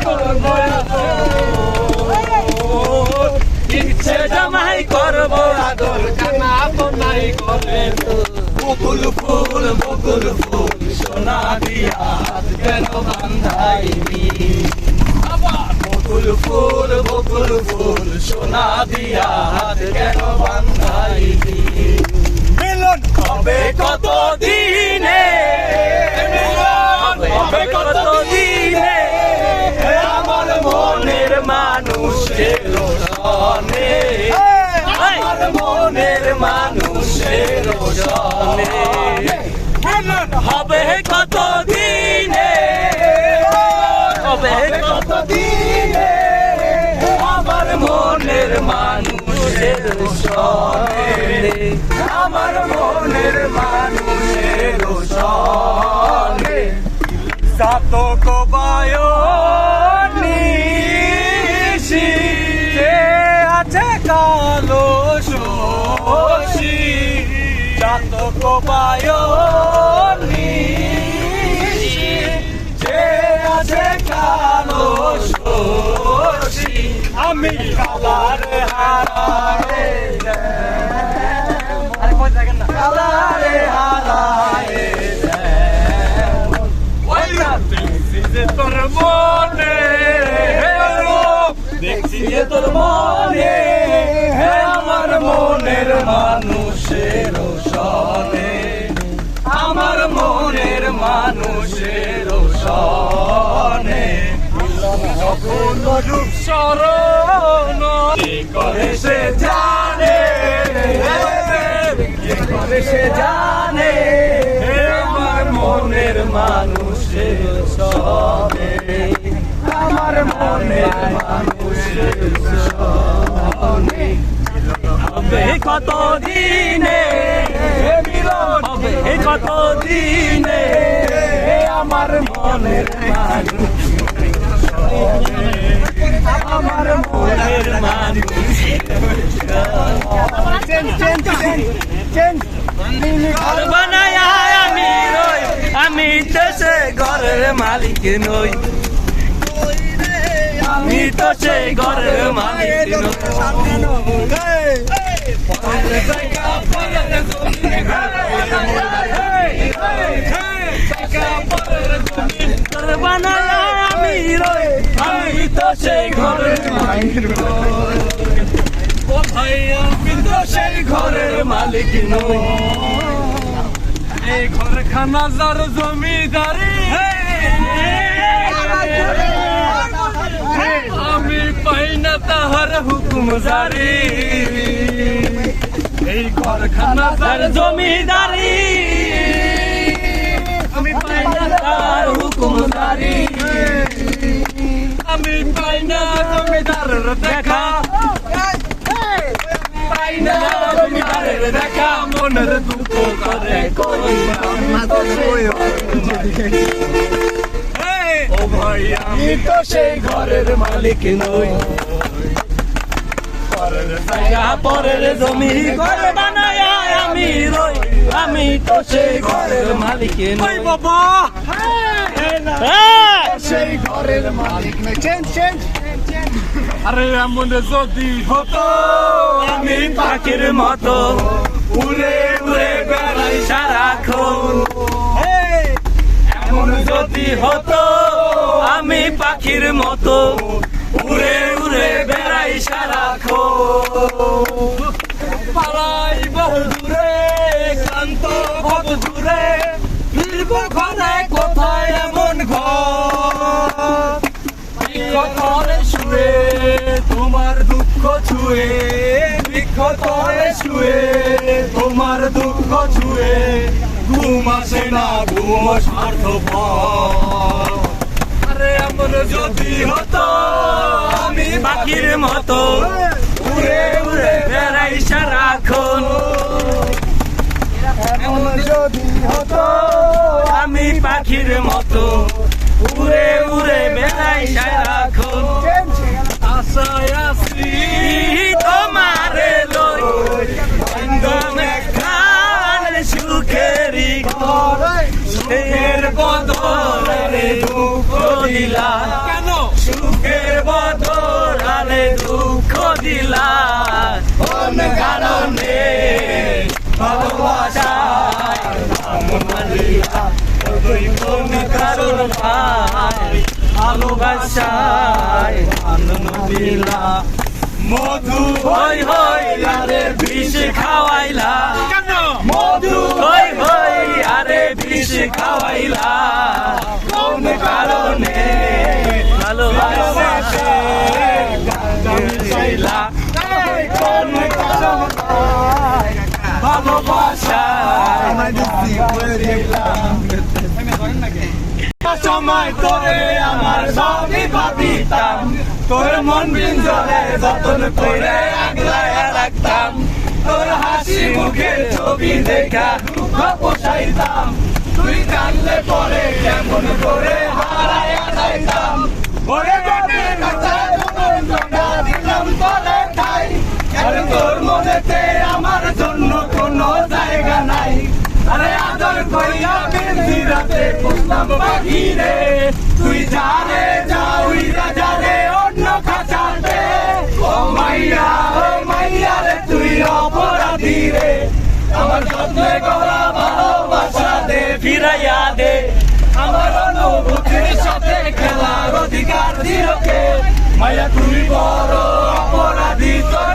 করবো ইচ্ছে জামাই করবো আদর কানা বনাই করে বকুল ফুল সোনা দিয়া হাত কেন বান্ধাইনি বকুল ফুল সোনা দিয়া হাত কেন বান্ধাইনি মিলন হবে কত দিনে হবে কত দিনে আমার মনের মানুষের সনে আমার মনের মানুষের সনে হবে কত দিনে হবে কত দিনে আমার মনের মানুষের সনে আমার মনের মানুষের সনে সাতক বায়নিশি আছে কালো শোষী সাতক বায়নিশি আছে কালো শোষী আমি কালারে হারায়ে কালারে হারায়ে তোর মনে দেখছি যে তোর মনে আমার মনের মানুষের সনে আমার মনের মানুষের সনে রূপ শরণ করে সে জানে করে সে জানে আমার মনের মানুষের সনে আমার মনের মানুষের সনে হবে কত দিনে মিলন হবে কত দিনে আমার মনের মানুষ আমার মনের মানুষ ঘর বানায় আমি রই আমি তো সে ঘরের মালিক নই আমি তো সেই ঘরের মালিক আমি রই আমি তো সেই ঘরের মালিক ও ভাই আমি তো সেই ঘরের মালিক নই এই ঘরখানা যার জমিদারি আমি পাই না তাহার হুকুম জারি এই ঘরখানা যার জমিদারি আমি পাই না তার হুকুম জারি আমি পাই না জমিদারের দেখা পাই না জমিদারের দেখা মনের দুঃখ করে ও ভাই আমি তো সেই ঘরের মালিক নই পরের জায়গা পরের জমি ঘর বানায় আমি রই আমি তো সেই ঘরের মালিক নই বাবা সেই ঘরের মালিক নই চেঞ্জ আরে এমন যদি হতো আমি পাখির মতো উড়ে উড়ে বেড়াই সারাক্ষণ এমন যদি হতো আমি পাখির মতো উড়ে উড়ে বেড়াই সারাক্ষণ পালাই বহু দূরে ক্লান্ত বহু দূরে ফিরবো ঘরে কোথায় এমন ঘর তলে শুয়ে তোমার দুঃখ ছুঁয়ে বৃক্ষ তলে শুয়ে তোমার দুঃখ ছুঁয়ে ঘুম আসে না ঘুম স্বার্থপর আরে এমন যদি হতো আমি পাখির মতো উড়ে উড়ে বেড়াই সারাক্ষণ এমন যদি হতো আমি পাখির মতো উড়ে উড়ে বেড়াই সারাক্ষণ আশায় আসি তোমারে লই খান সুখেরি ঘর সুখের বদলে দুঃখ দিলা কেন কারণে ভালোবাসায় নাম মারিয়া তুই কোন কারণ ভাই ভালোবাসায় আনন্দ দিলা মধু হই হই আরে বিষ খাওয়াইলা মধু হই হই আরে বিষ খাওয়াইলা কোন কারণে ভালোবাসায় গাইলা কোন কারণে ভালোবাসায় সময় তোরে আমার সবই ভাবিতাম তোর মন বিঞ্জরে যতন করে আগলায় রাখতাম তোর হাসি মুখের ছবি দেখা দুঃখ পোষাইতাম তুই জানলে পরে কেমন করে হারায়া যাইতাম ওরে বাপের কথা যন্ত্রণা দিলাম তোরে ঠাই আর তোর মনেতে আমার জন্য কোনো জায়গা নাই আরে আদর কইয়া বেশি রাতে বসলাম বাহিরে তুই জানে যাউইরা জানে অন্য খাঁচাতে ও মাইয়া রে তুই অপরাধী রে আমার যত্নে গলা ভালোবাসা দে ফিরাইয়া দে আমার অনুভূতির সাথে খেলার অধিকার দিরকে মাইয়া তুই বড় অপরাধী তোর